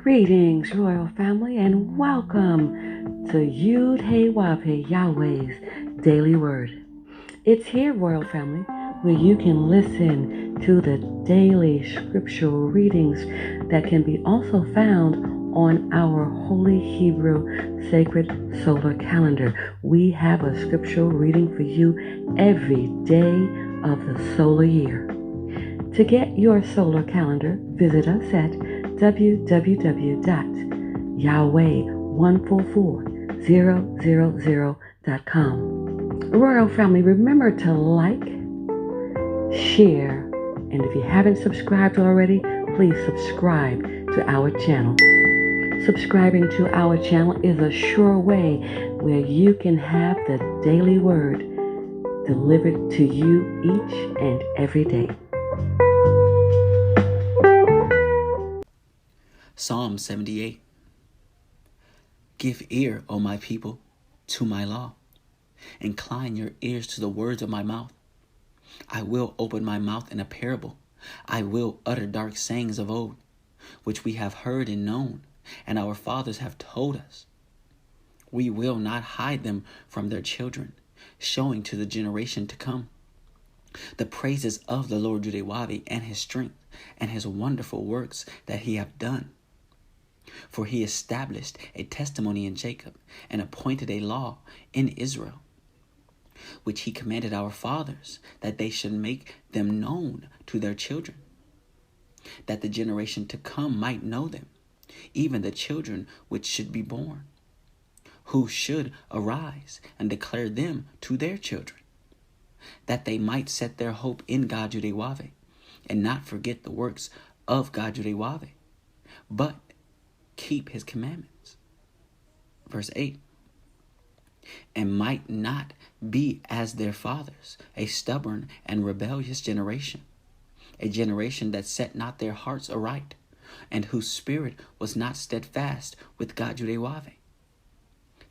Greetings, royal family, and welcome to Yahweh's Daily Word. It's here, royal family, where you can listen to the daily scriptural readings that can be also found on our Holy Hebrew Sacred Solar Calendar. We have a scriptural reading for you every day of the solar year. To get your solar calendar, visit us at www.yahweh144000.com. Royal family, remember to like, share, and if you haven't subscribed already, please subscribe to our channel. Subscribing to our channel is a sure way where you can have the daily word delivered to you each and every day. Psalm 78. Give ear, O my people, to my law. Incline your ears to the words of my mouth. I will open my mouth in a parable. I will utter dark sayings of old, which we have heard and known, and our fathers have told us. We will not hide them from their children, showing to the generation to come the praises of the Lord Yahweh and his strength and his wonderful works that he hath done. For he established a testimony in Jacob and appointed a law in Israel, which he commanded our fathers, that they should make them known to their children, that the generation to come might know them, even the children which should be born, who should arise and declare them to their children, that they might set their hope in God Yahweh, and not forget the works of God Yahweh, but keep his commandments. Verse 8. And might not be as their fathers, a stubborn and rebellious generation, a generation that set not their hearts aright, and whose spirit was not steadfast with God Yahweh.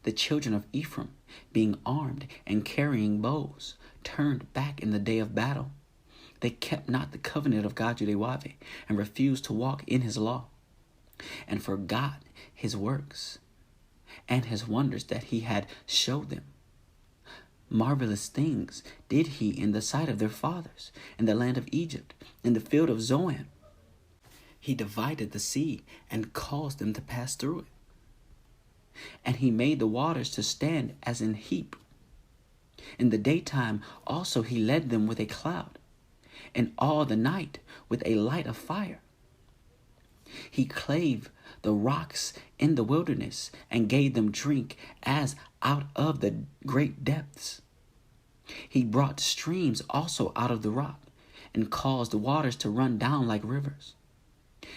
The children of Ephraim, being armed and carrying bows, turned back in the day of battle. They kept not the covenant of God Yahweh, and refused to walk in his law, and forgot his works and his wonders that he had showed them. Marvelous things did he in the sight of their fathers, in the land of Egypt, in the field of Zoan. He divided the sea and caused them to pass through it. And he made the waters to stand as in heap. In the daytime also he led them with a cloud, and all the night with a light of fire. He clave the rocks in the wilderness and gave them drink as out of the great depths. He brought streams also out of the rock and caused the waters to run down like rivers.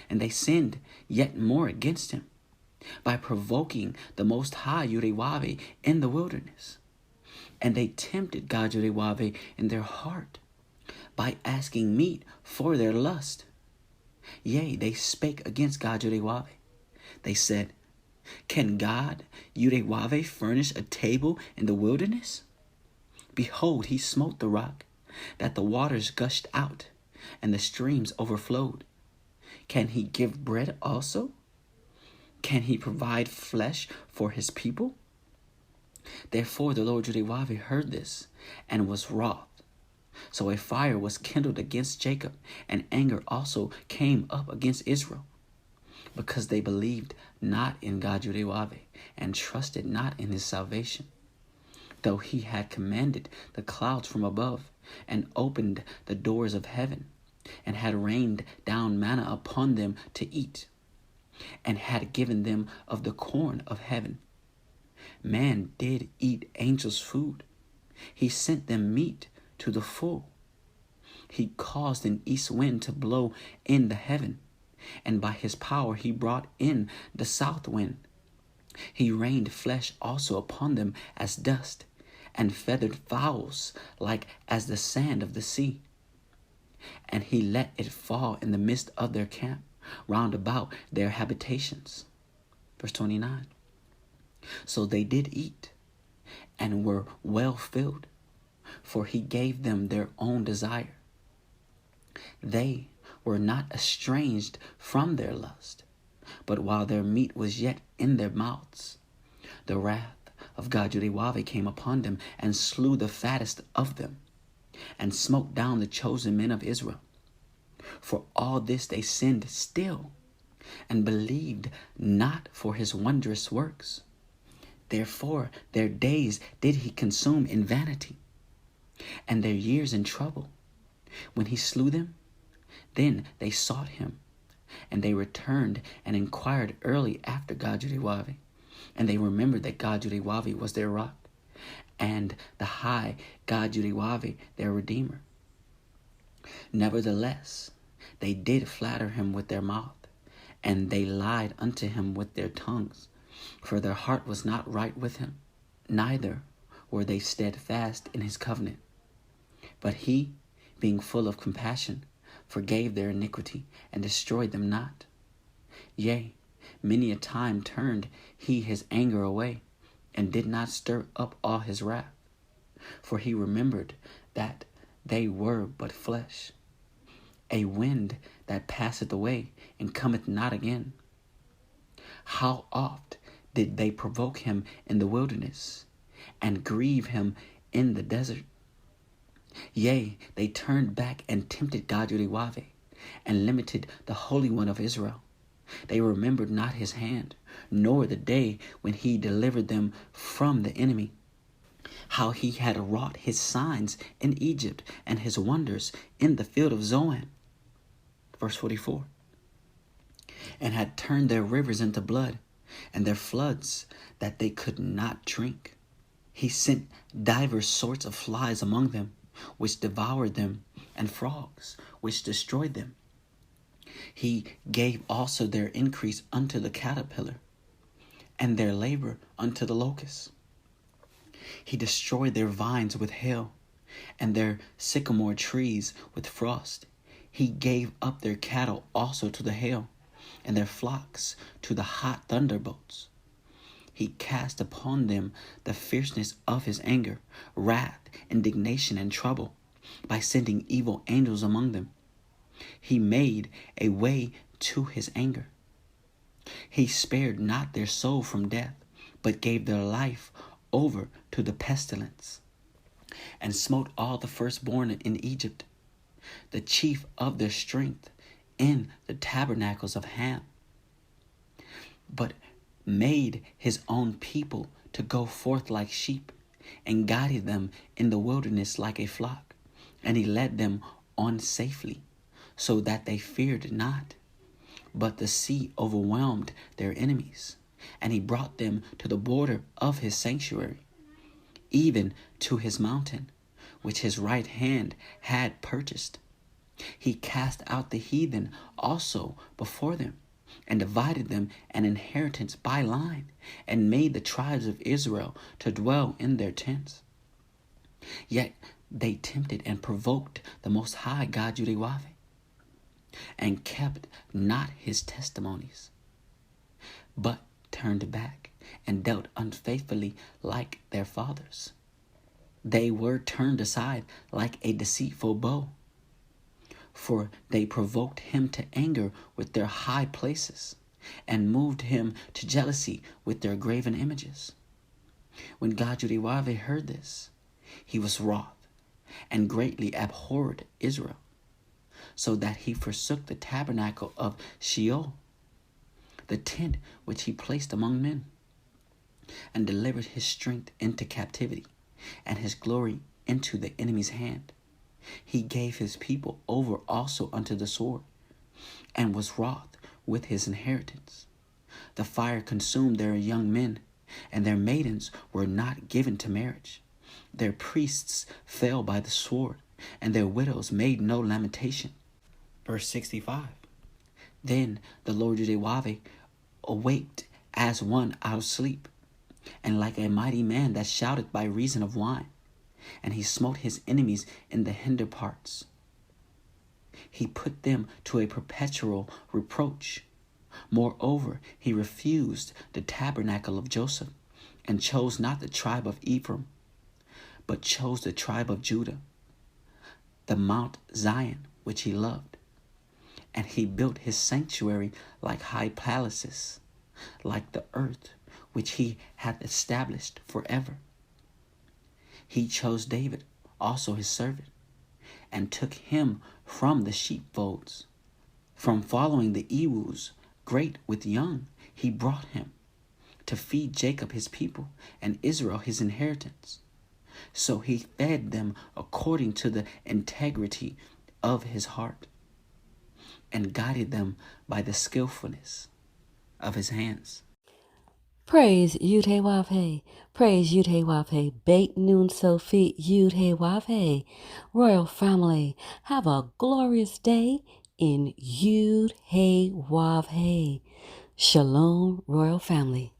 And they sinned yet more against him by provoking the Most High Yahweh in the wilderness. And they tempted God Yahweh in their heart by asking meat for their lust. Yea, they spake against God Yahweh. They said, can God Yahweh furnish a table in the wilderness? Behold, he smote the rock, that the waters gushed out, and the streams overflowed. Can he give bread also? Can he provide flesh for his people? Therefore the Lord Yahweh heard this, and was wroth. So a fire was kindled against Jacob, and anger also came up against Israel, because they believed not in God Yahweh, and trusted not in his salvation. Though he had commanded the clouds from above, and opened the doors of heaven, and had rained down manna upon them to eat, and had given them of the corn of heaven. Man did eat angels' food. He sent them meat to the full. He caused an east wind to blow in the heaven, and by his power he brought in the south wind. He rained flesh also upon them as dust, and feathered fowls like as the sand of the sea. And he let it fall in the midst of their camp, round about their habitations. Verse 29. So they did eat, and were well filled, for he gave them their own desire. They were not estranged from their lust, But while their meat was yet in their mouths, the wrath of God Yahweh came upon them, and slew the fattest of them, and smote down the chosen men of Israel. For all this they sinned still, and believed not for his wondrous works. Therefore their days did he consume in vanity, and their years in trouble. When he slew them, then they sought him, and they returned and inquired early after God Yahweh. And they remembered that God Yahweh was their rock, and the high God Yahweh their Redeemer. Nevertheless, they did flatter him with their mouth, and they lied unto him with their tongues, for their heart was not right with him, neither were they steadfast in his covenant. But he, being full of compassion, forgave their iniquity, and destroyed them not. Yea, many a time turned he his anger away, and did not stir up all his wrath. For he remembered that they were but flesh, a wind that passeth away, and cometh not again. How oft did they provoke him in the wilderness, and grieve him in the desert? Yea, they turned back and tempted God Yahweh, and limited the Holy One of Israel. They remembered not his hand, nor the day when he delivered them from the enemy, how he had wrought his signs in Egypt, and his wonders in the field of Zoan. Verse 44. And had turned their rivers into blood, and their floods that they could not drink. He sent divers sorts of flies among them, which devoured them, and frogs, which destroyed them. He gave also their increase unto the caterpillar, and their labor unto the locust. He destroyed their vines with hail, and their sycamore trees with frost. He gave up their cattle also to the hail, and their flocks to the hot thunderbolts. He cast upon them the fierceness of his anger, wrath, indignation, and trouble, by sending evil angels among them. He made a way to his anger. He spared not their soul from death, but gave their life over to the pestilence, and smote all the firstborn in Egypt, the chief of their strength in the tabernacles of Ham, but made his own people to go forth like sheep, and guided them in the wilderness like a flock. And he led them on safely, so that they feared not. But the sea overwhelmed their enemies, and he brought them to the border of his sanctuary, even to his mountain, which his right hand had purchased. He cast out the heathen also before them, and divided them an inheritance by line, and made the tribes of Israel to dwell in their tents. Yet they tempted and provoked the Most High God Yahweh, and kept not his testimonies, but turned back and dealt unfaithfully like their fathers. They were turned aside like a deceitful bow, for they provoked him to anger with their high places, and moved him to jealousy with their graven images. When God Yahweh heard this, he was wroth, and greatly abhorred Israel, so that he forsook the tabernacle of Sheol, the tent which he placed among men, and delivered his strength into captivity, and his glory into the enemy's hand. He gave his people over also unto the sword, and was wroth with his inheritance. The fire consumed their young men, and their maidens were not given to marriage. Their priests fell by the sword, and their widows made no lamentation. Verse 65. Then the Lord Yahweh awaked as one out of sleep, and like a mighty man that shouteth by reason of wine. And he smote his enemies in the hinder parts. He put them to a perpetual reproach. Moreover, he refused the tabernacle of Joseph, and chose not the tribe of Ephraim, but chose the tribe of Judah, the Mount Zion which he loved, And he built his sanctuary like high palaces, like the earth which he hath established forever. He chose David, also his servant, and took him from the sheepfolds. From following the ewes, great with young, he brought him to feed Jacob his people and Israel his inheritance. So he fed them according to the integrity of his heart, and guided them by the skillfulness of his hands. Praise Yud-Heh-Wav-Heh. Praise Yud-Heh-Wav-Heh. Beit Nun Sophie Yud-Heh-Wav-Heh. Royal family, have a glorious day in Yud-Heh-Wav-Heh. Shalom, royal family.